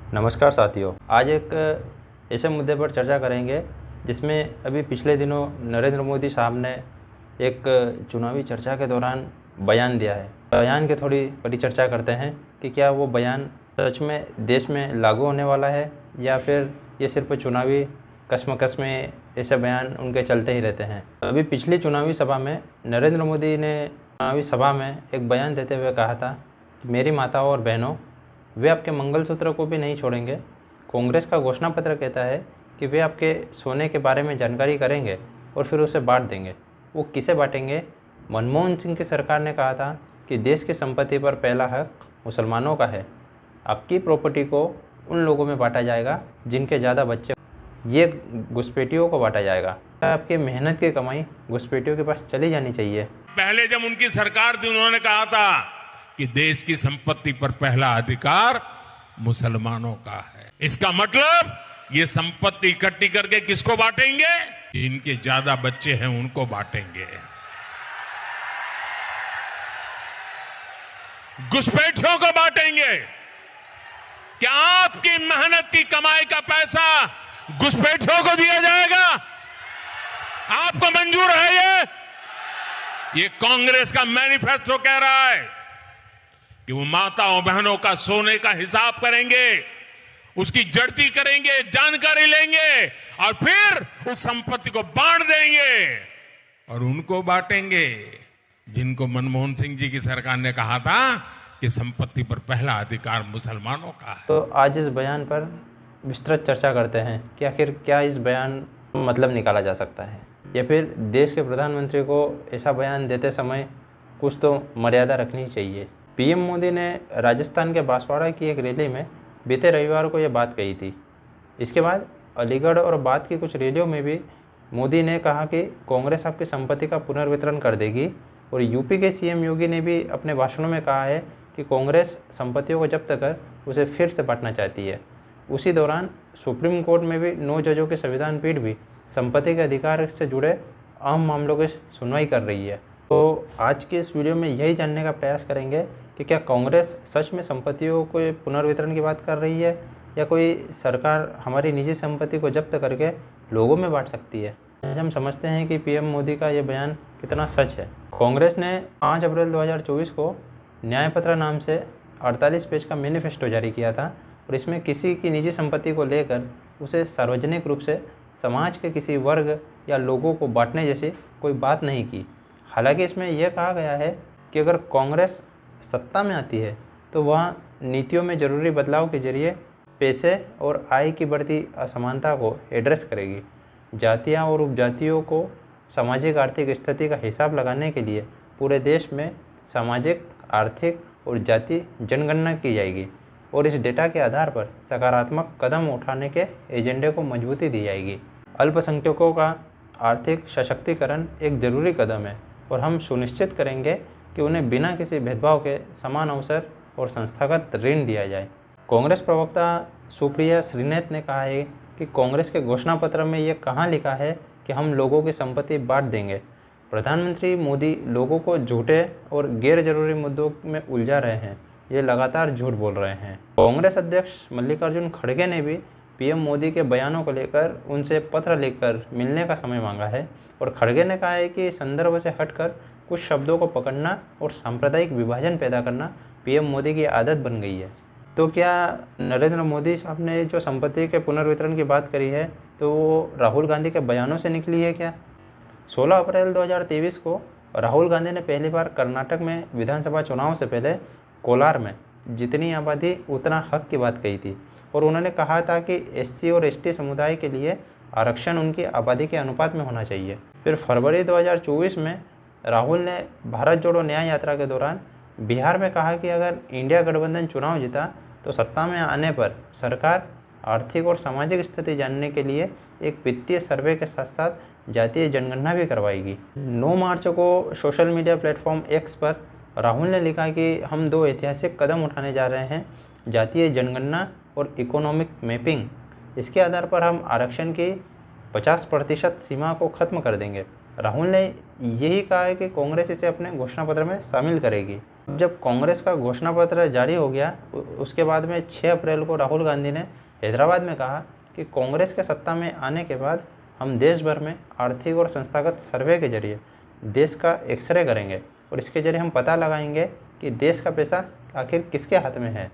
नमस्कार साथियों, आज एक ऐसे मुद्दे पर चर्चा करेंगे जिसमें अभी पिछले दिनों नरेंद्र मोदी साहब ने एक चुनावी चर्चा के दौरान बयान दिया है। बयान की थोड़ी परिचर्चा करते हैं कि क्या वो बयान सच में देश में लागू होने वाला है या फिर ये सिर्फ चुनावी कश्मकश में ऐसे बयान उनके चलते ही रहते हैं। अभी पिछली चुनावी सभा में नरेंद्र मोदी ने चुनावी सभा में एक बयान देते हुए कहा था कि मेरी माताओं और बहनों, वे आपके मंगलसूत्र को भी नहीं छोड़ेंगे। कांग्रेस का घोषणा पत्र कहता है कि वे आपके सोने के बारे में जानकारी करेंगे और फिर उसे बांट देंगे। वो किसे बांटेंगे? मनमोहन सिंह की सरकार ने कहा था कि देश की संपत्ति पर पहला हक मुसलमानों का है। आपकी प्रॉपर्टी को उन लोगों में बांटा जाएगा जिनके ज़्यादा बच्चे, ये घुसपैठियों को बांटा जाएगा। आपकी मेहनत की कमाई घुसपैठियों के पास चली जानी चाहिए। पहले जब उनकी सरकार थी उन्होंने कहा था कि देश की संपत्ति पर पहला अधिकार मुसलमानों का है। इसका मतलब ये संपत्ति इकट्ठी करके किसको बांटेंगे? जिनके ज्यादा बच्चे हैं उनको बांटेंगे। घुसपैठियों को बांटेंगे। क्या आपकी मेहनत की कमाई का पैसा घुसपैठियों को दिया जाएगा? आपको मंजूर है ये कांग्रेस का मैनिफेस्टो कह रहा है कि वो माताओं बहनों का सोने का हिसाब करेंगे, उसकी जड़ती करेंगे, जानकारी लेंगे और फिर उस संपत्ति को बांट देंगे और उनको बांटेंगे जिनको मनमोहन सिंह जी की सरकार ने कहा था कि संपत्ति पर पहला अधिकार मुसलमानों का है। तो आज इस बयान पर विस्तृत चर्चा करते हैं कि आखिर क्या इस बयान मतलब निकाला जा सकता है या फिर देश के प्रधानमंत्री को ऐसा बयान देते समय कुछ तो मर्यादा रखनी चाहिए। पीएम मोदी ने राजस्थान के बांसवाड़ा की एक रैली में बीते रविवार को यह बात कही थी। इसके बाद अलीगढ़ और बाद की कुछ रैलियों में भी मोदी ने कहा कि कांग्रेस आपकी संपत्ति का पुनर्वितरण कर देगी और यूपी के सीएम योगी ने भी अपने भाषणों में कहा है कि कांग्रेस संपत्तियों को जब्त कर उसे फिर से बांटना चाहती है। उसी दौरान सुप्रीम कोर्ट में भी 9 जजों की संविधान पीठ भी संपत्ति के अधिकार से जुड़े अहम मामलों की सुनवाई कर रही है। तो आज के इस वीडियो में यही जानने का प्रयास करेंगे कि क्या कांग्रेस सच में संपत्तियों को पुनर्वितरण की बात कर रही है या कोई सरकार हमारी निजी संपत्ति को जब्त करके लोगों में बांट सकती है। आज हम समझते हैं कि पीएम मोदी का ये बयान कितना सच है। कांग्रेस ने 5 अप्रैल 2024 को न्यायपत्र नाम से 48 पेज का मैनिफेस्टो जारी किया था और इसमें किसी की निजी संपत्ति को लेकर उसे सार्वजनिक रूप से समाज के किसी वर्ग या लोगों को बांटने जैसी कोई बात नहीं की। हालांकि इसमें यह कहा गया है कि अगर कांग्रेस सत्ता में आती है तो वह नीतियों में जरूरी बदलाव के जरिए पैसे और आय की बढ़ती असमानता को एड्रेस करेगी। जातियां और उपजातियों को सामाजिक आर्थिक स्थिति का हिसाब लगाने के लिए पूरे देश में सामाजिक, आर्थिक और जाति जनगणना की जाएगी और इस डेटा के आधार पर सकारात्मक कदम उठाने के एजेंडे को मजबूती दी जाएगी। अल्पसंख्यकों का आर्थिक सशक्तिकरण एक जरूरी कदम है और हम सुनिश्चित करेंगे कि उन्हें बिना किसी भेदभाव के समान अवसर और संस्थागत ऋण दिया जाए। कांग्रेस प्रवक्ता सुप्रिया श्रीनेत ने कहा है कि कांग्रेस के घोषणा पत्र में ये कहाँ लिखा है कि हम लोगों की संपत्ति बांट देंगे। प्रधानमंत्री मोदी लोगों को झूठे और गैर जरूरी मुद्दों में उलझा रहे हैं। ये लगातार झूठ बोल रहे हैं। कांग्रेस अध्यक्ष मल्लिकार्जुन खड़गे ने भी पीएम मोदी के बयानों को लेकर उनसे पत्र लिखकर मिलने का समय मांगा है और खड़गे ने कहा है कि संदर्भ से हटकर कुछ शब्दों को पकड़ना और सांप्रदायिक विभाजन पैदा करना पीएम मोदी की आदत बन गई है। तो क्या नरेंद्र मोदी साहब ने जो संपत्ति के पुनर्वितरण की बात करी है तो वो राहुल गांधी के बयानों से निकली है क्या? 16 अप्रैल 2023 को राहुल गांधी ने पहली बार कर्नाटक में विधानसभा चुनाव से पहले कोलार में जितनी आबादी उतना हक की बात कही थी और उन्होंने कहा था कि एससी और एसटी समुदाय के लिए आरक्षण उनकी आबादी के अनुपात में होना चाहिए। फिर फरवरी 2024 में राहुल ने भारत जोड़ो न्याय यात्रा के दौरान बिहार में कहा कि अगर इंडिया गठबंधन चुनाव जीता तो सत्ता में आने पर सरकार आर्थिक और सामाजिक स्थिति जानने के लिए एक वित्तीय सर्वे के साथ साथ जातीय जनगणना भी करवाएगी। 9 मार्च को सोशल मीडिया प्लेटफॉर्म एक्स पर राहुल ने लिखा कि हम 2 ऐतिहासिक कदम उठाने जा रहे हैं, जातीय जनगणना और इकोनॉमिक मैपिंग। इसके आधार पर हम आरक्षण की 50% सीमा को खत्म कर देंगे। राहुल ने यही कहा है कि कांग्रेस इसे अपने घोषणा पत्र में शामिल करेगी। जब कांग्रेस का घोषणा पत्र जारी हो गया उसके बाद में 6 अप्रैल को राहुल गांधी ने हैदराबाद में कहा कि कांग्रेस के सत्ता में आने के बाद हम देश भर में आर्थिक और संस्थागत सर्वे के जरिए देश का एक्सरे करेंगे और इसके जरिए हम पता लगाएंगे कि देश का पैसा आखिर किसके हाथ में है,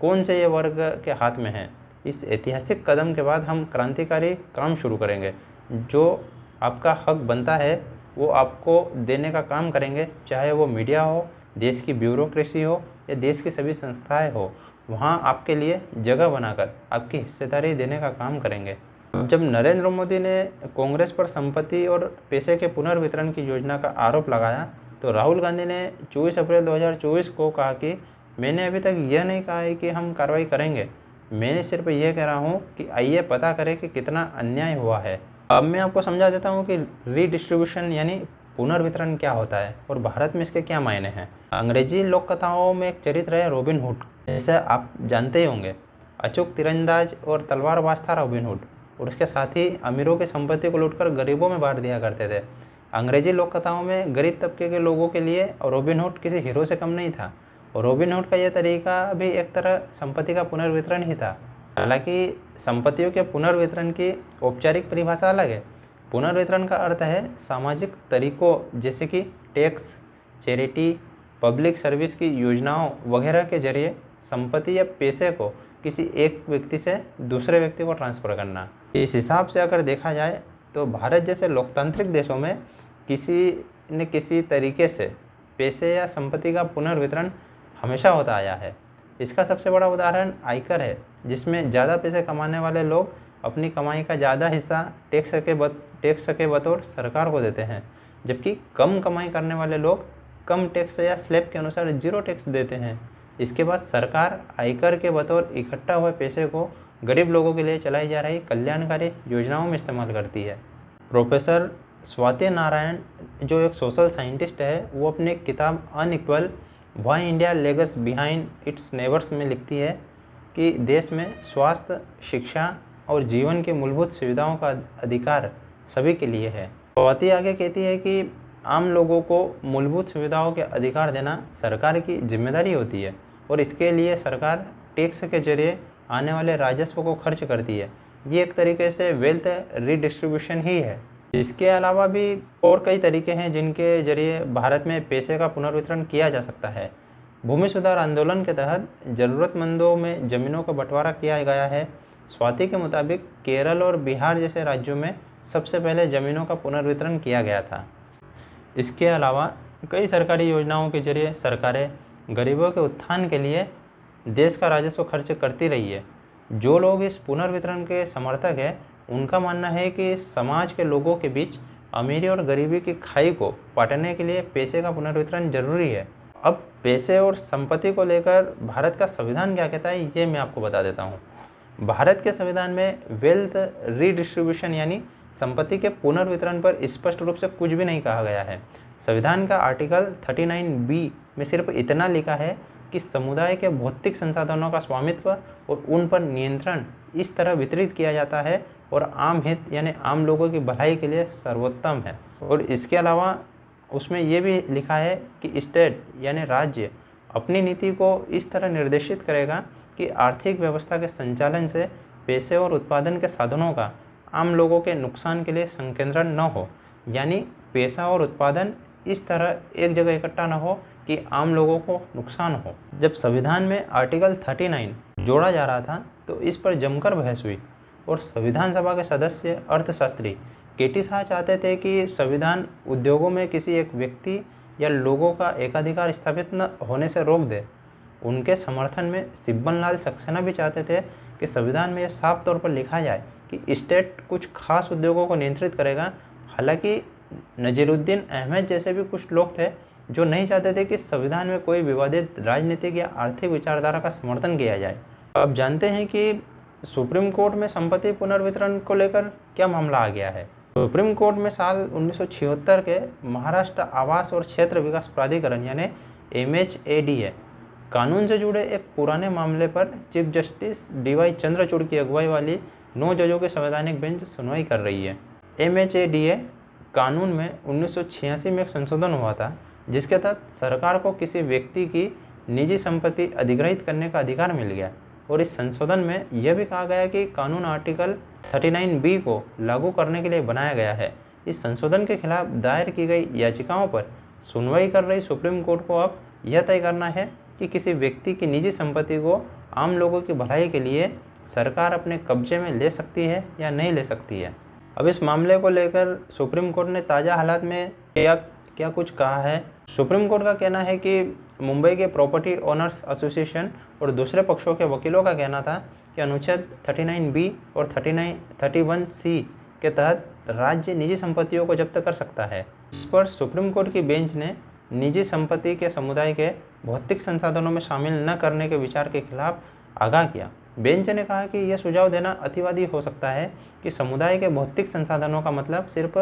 कौन से ये वर्ग के हाथ में है। इस ऐतिहासिक कदम के बाद हम क्रांतिकारी काम शुरू करेंगे। जो आपका हक बनता है वो आपको देने का काम करेंगे, चाहे वो मीडिया हो, देश की ब्यूरोक्रेसी हो या देश की सभी संस्थाएं हो, वहाँ आपके लिए जगह बनाकर आपकी हिस्सेदारी देने का काम करेंगे। जब नरेंद्र मोदी ने कांग्रेस पर संपत्ति और पैसे के पुनर्वितरण की योजना का आरोप लगाया तो राहुल गांधी ने 24 अप्रैल 2024 को कहा कि मैंने अभी तक यह नहीं कहा है कि हम कार्रवाई करेंगे, मैंने सिर्फ यह कह रहा हूँ कि आइए पता करें कि कितना अन्याय हुआ है। अब मैं आपको समझा देता हूँ कि रीडिस्ट्रीब्यूशन यानी पुनर्वितरण क्या होता है और भारत में इसके क्या मायने हैं। अंग्रेजी लोक कथाओं में एक चरित्र है रॉबिन हुड, जैसे आप जानते ही होंगे। अचूक तीरंदाज और तलवारबाज था रॉबिन हुड और उसके साथ ही अमीरों की संपत्ति को लूटकर गरीबों में बांट दिया करते थे। अंग्रेजी लोक कथाओं में गरीब तबके के लोगों के लिए रॉबिन हुड किसी हीरो से कम नहीं था और रॉबिन हुड का यह तरीका भी एक तरह संपत्ति का पुनर्वितरण ही था। हालांकि संपत्तियों के पुनर्वितरण की औपचारिक परिभाषा अलग है। पुनर्वितरण का अर्थ है सामाजिक तरीकों जैसे कि टैक्स, चैरिटी, पब्लिक सर्विस की योजनाओं वगैरह के जरिए संपत्ति या पैसे को किसी एक व्यक्ति से दूसरे व्यक्ति को ट्रांसफ़र करना। इस हिसाब से अगर देखा जाए तो भारत जैसे लोकतांत्रिक देशों में किसी न किसी तरीके से पैसे या संपत्ति का पुनर्वितरण हमेशा होता आया है। इसका सबसे बड़ा उदाहरण आयकर है, जिसमें ज़्यादा पैसे कमाने वाले लोग अपनी कमाई का ज़्यादा हिस्सा टैक्स के बतौर सरकार को देते हैं, जबकि कम कमाई करने वाले लोग कम टैक्स या स्लैब के अनुसार 0 टैक्स देते हैं। इसके बाद सरकार आयकर के बतौर इकट्ठा हुए पैसे को गरीब लोगों के लिए चलाई जा रही कल्याणकारी योजनाओं में इस्तेमाल करती है। प्रोफेसर स्वाति नारायण जो एक सोशल साइंटिस्ट है, वो अपनी किताब unequal why India legs behind it's neighbours में लिखती है कि देश में स्वास्थ्य, शिक्षा और जीवन की मूलभूत सुविधाओं का अधिकार सभी के लिए है। स्वाति आगे कहती है कि आम लोगों को मूलभूत सुविधाओं के अधिकार देना सरकार की जिम्मेदारी होती है और इसके लिए सरकार टैक्स के जरिए आने वाले राजस्व को खर्च करती है। ये एक तरीके से वेल्थ रीडिस्ट्रीब्यूशन ही है। इसके अलावा भी और कई तरीके हैं जिनके जरिए भारत में पैसे का पुनर्वितरण किया जा सकता है। भूमि सुधार आंदोलन के तहत ज़रूरतमंदों में ज़मीनों का बंटवारा किया गया है। स्वाति के मुताबिक केरल और बिहार जैसे राज्यों में सबसे पहले ज़मीनों का पुनर्वितरण किया गया था। इसके अलावा कई सरकारी योजनाओं के जरिए सरकारें गरीबों के उत्थान के लिए देश का राजस्व खर्च करती रही है। जो लोग इस पुनर्वितरण के समर्थक हैं, उनका मानना है कि समाज के लोगों के बीच अमीरी और गरीबी की खाई को पाटने के लिए पैसे का पुनर्वितरण जरूरी है। अब पैसे और संपत्ति को लेकर भारत का संविधान क्या कहता है, ये मैं आपको बता देता हूँ। भारत के संविधान में वेल्थ रीडिस्ट्रीब्यूशन यानी संपत्ति के पुनर्वितरण पर स्पष्ट रूप से कुछ भी नहीं कहा गया है। संविधान का आर्टिकल 39B में सिर्फ इतना लिखा है कि समुदाय के भौतिक संसाधनों का स्वामित्व और उन पर नियंत्रण इस तरह वितरित किया जाता है और आम हित यानी आम लोगों की भलाई के लिए सर्वोत्तम है। और इसके अलावा उसमें ये भी लिखा है कि स्टेट यानी राज्य अपनी नीति को इस तरह निर्देशित करेगा कि आर्थिक व्यवस्था के संचालन से पैसे और उत्पादन के साधनों का आम लोगों के नुकसान के लिए संकेंद्रण न हो, यानी पैसा और उत्पादन इस तरह एक जगह इकट्ठा न हो कि आम लोगों को नुकसान हो। जब संविधान में आर्टिकल 39 जोड़ा जा रहा था तो इस पर जमकर बहस हुई और संविधान सभा के सदस्य अर्थशास्त्री केटी शाह चाहते थे कि संविधान उद्योगों में किसी एक व्यक्ति या लोगों का एकाधिकार स्थापित न होने से रोक दे। उनके समर्थन में सिब्बन लाल सक्सेना भी चाहते थे कि संविधान में यह साफ तौर पर लिखा जाए कि स्टेट कुछ खास उद्योगों को नियंत्रित करेगा। हालांकि नजीरुद्दीन अहमद जैसे भी कुछ लोग थे जो नहीं चाहते थे कि संविधान में कोई विवादित राजनीतिक या आर्थिक विचारधारा का समर्थन किया जाए। अब जानते हैं कि सुप्रीम कोर्ट में संपत्ति पुनर्वितरण को लेकर क्या मामला आ गया है। सुप्रीम कोर्ट में साल 1976 के महाराष्ट्र आवास और क्षेत्र विकास प्राधिकरण यानी MHADA कानून से जुड़े एक पुराने मामले पर चीफ जस्टिस DY चंद्रचूड़ की अगुवाई वाली 9 जजों की संवैधानिक बेंच सुनवाई कर रही है। MHADA कानून में 1986 में एक संशोधन हुआ था जिसके तहत सरकार को किसी व्यक्ति की निजी संपत्ति अधिग्रहित करने का अधिकार मिल गया। और इस संशोधन में यह भी कहा गया कि कानून आर्टिकल 39B को लागू करने के लिए बनाया गया है। इस संशोधन के खिलाफ दायर की गई याचिकाओं पर सुनवाई कर रही सुप्रीम कोर्ट को अब यह तय करना है कि किसी व्यक्ति की निजी संपत्ति को आम लोगों की भलाई के लिए सरकार अपने कब्जे में ले सकती है या नहीं ले सकती है। अब इस मामले को लेकर सुप्रीम कोर्ट ने ताज़ा हालात में क्या कुछ कहा है। सुप्रीम कोर्ट का कहना है कि मुंबई के प्रॉपर्टी ओनर्स एसोसिएशन और दूसरे पक्षों के वकीलों का कहना था कि अनुच्छेद 39B और 31C के तहत राज्य निजी संपत्तियों को जब्त कर सकता है। इस पर सुप्रीम कोर्ट की बेंच ने निजी संपत्ति के समुदाय के भौतिक संसाधनों में शामिल न करने के विचार के खिलाफ आगाह किया। बेंच ने कहा कि यह सुझाव देना अतिवादी हो सकता है कि समुदाय के भौतिक संसाधनों का मतलब सिर्फ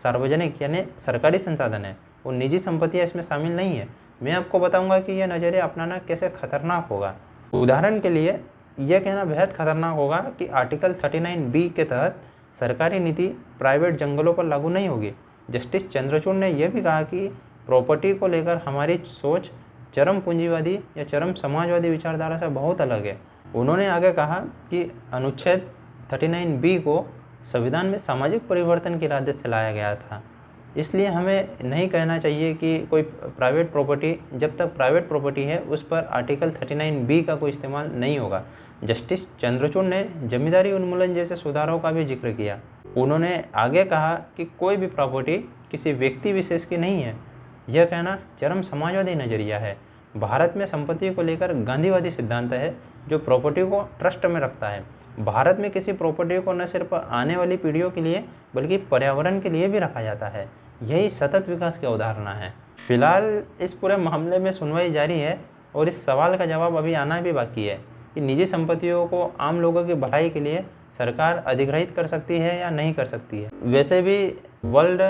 सार्वजनिक यानी सरकारी संसाधन है और निजी संपत्तियां इसमें शामिल नहीं है। मैं आपको बताऊंगा कि यह नज़रिया अपनाना कैसे खतरनाक होगा। उदाहरण के लिए यह कहना बेहद खतरनाक होगा कि आर्टिकल 39B के तहत सरकारी नीति प्राइवेट जंगलों पर लागू नहीं होगी। जस्टिस चंद्रचूड़ ने यह भी कहा कि प्रॉपर्टी को लेकर हमारी सोच चरम पूंजीवादी या चरम समाजवादी विचारधारा से बहुत अलग है। उन्होंने आगे कहा कि अनुच्छेद 39B को संविधान में सामाजिक परिवर्तन की इरादे से लाया गया था, इसलिए हमें नहीं कहना चाहिए कि कोई प्राइवेट प्रॉपर्टी, जब तक प्राइवेट प्रॉपर्टी है उस पर आर्टिकल 39B का कोई इस्तेमाल नहीं होगा। जस्टिस चंद्रचूड़ ने जमींदारी उन्मूलन जैसे सुधारों का भी जिक्र किया। उन्होंने आगे कहा कि कोई भी प्रॉपर्टी किसी व्यक्ति विशेष की नहीं है। यह कहना चरम समाजवादी नज़रिया है। भारत में संपत्ति को लेकर गांधीवादी सिद्धांत है जो प्रॉपर्टी को ट्रस्ट में रखता है। भारत में किसी प्रॉपर्टी को न सिर्फ आने वाली पीढ़ियों के लिए बल्कि पर्यावरण के लिए भी रखा जाता है। यही सतत विकास की अवधारणा है। फिलहाल इस पूरे मामले में सुनवाई जारी है और इस सवाल का जवाब अभी आना भी बाकी है कि निजी संपत्तियों को आम लोगों की भलाई के लिए सरकार अधिग्रहित कर सकती है या नहीं कर सकती है। वैसे भी वर्ल्ड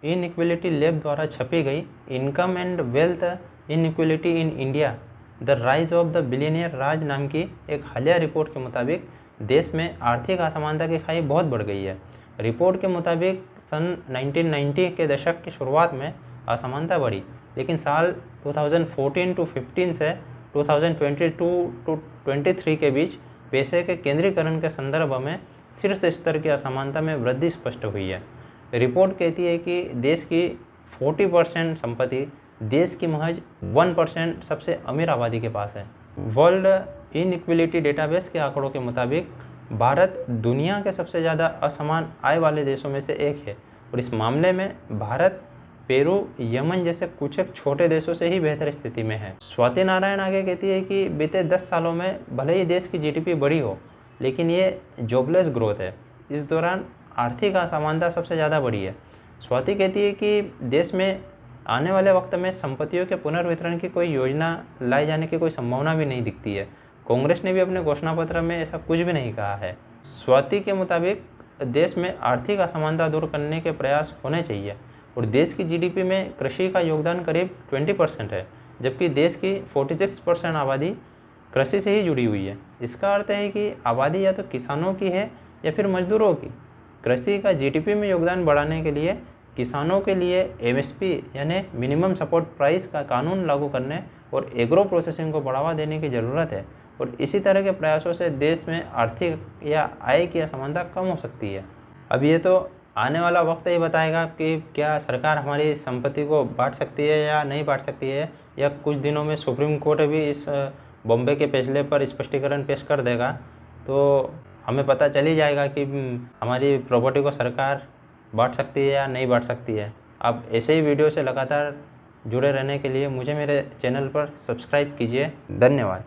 इनइक्वलिटी लैब द्वारा छपी गई income and wealth inequality in India the rise of the billionaire raj नाम की एक हालिया रिपोर्ट के मुताबिक देश में आर्थिक असमानता की खाई बहुत बढ़ गई है। रिपोर्ट के मुताबिक सन 1990 के दशक की शुरुआत में असमानता बढ़ी, लेकिन साल 2014 टू 15 से 2022 टू 23 के बीच पैसे के केंद्रीकरण के संदर्भ में शीर्ष स्तर की असमानता में वृद्धि स्पष्ट हुई है। रिपोर्ट कहती है कि देश की 40% संपत्ति देश की महज 1% सबसे अमीर आबादी के पास है। वर्ल्ड इनइक्वलिटी डेटाबेस के आंकड़ों के मुताबिक भारत दुनिया के सबसे ज़्यादा असमान आय वाले देशों में से एक है और इस मामले में भारत पेरू, यमन जैसे कुछ एक छोटे देशों से ही बेहतर स्थिति में है। स्वाति नारायण आगे कहती है कि बीते 10 सालों में भले ही देश की जीडीपी बढ़ी हो, लेकिन ये जॉबलेस ग्रोथ है। इस दौरान आर्थिक असमानता सबसे ज़्यादा बढ़ी है। स्वाति कहती है कि देश में आने वाले वक्त में संपत्तियों के पुनर्वितरण की कोई योजना लाए जाने की कोई संभावना भी नहीं दिखती है। कांग्रेस ने भी अपने घोषणा पत्र में ऐसा कुछ भी नहीं कहा है। स्वाति के मुताबिक देश में आर्थिक असमानता दूर करने के प्रयास होने चाहिए और देश की जीडीपी में कृषि का योगदान करीब 20% है, जबकि देश की 46% आबादी कृषि से ही जुड़ी हुई है। इसका अर्थ है कि आबादी या तो किसानों की है या फिर मजदूरों की। कृषि का जीडीपी में योगदान बढ़ाने के लिए किसानों के लिए MSP यानी मिनिमम सपोर्ट प्राइस का कानून लागू करने और एग्रो प्रोसेसिंग को बढ़ावा देने की ज़रूरत है और इसी तरह के प्रयासों से देश में आर्थिक या आय की असमानता कम हो सकती है। अब ये तो आने वाला वक्त ही बताएगा कि क्या सरकार हमारी संपत्ति को बांट सकती है या नहीं बांट सकती है, या कुछ दिनों में सुप्रीम कोर्ट भी इस बॉम्बे के फैसले पर स्पष्टीकरण पेश कर देगा तो हमें पता चल ही जाएगा कि हमारी प्रॉपर्टी को सरकार बांट सकती है या नहीं बांट सकती है। आप ऐसे ही वीडियो से लगातार जुड़े रहने के लिए मुझे मेरे चैनल पर सब्सक्राइब कीजिए। धन्यवाद।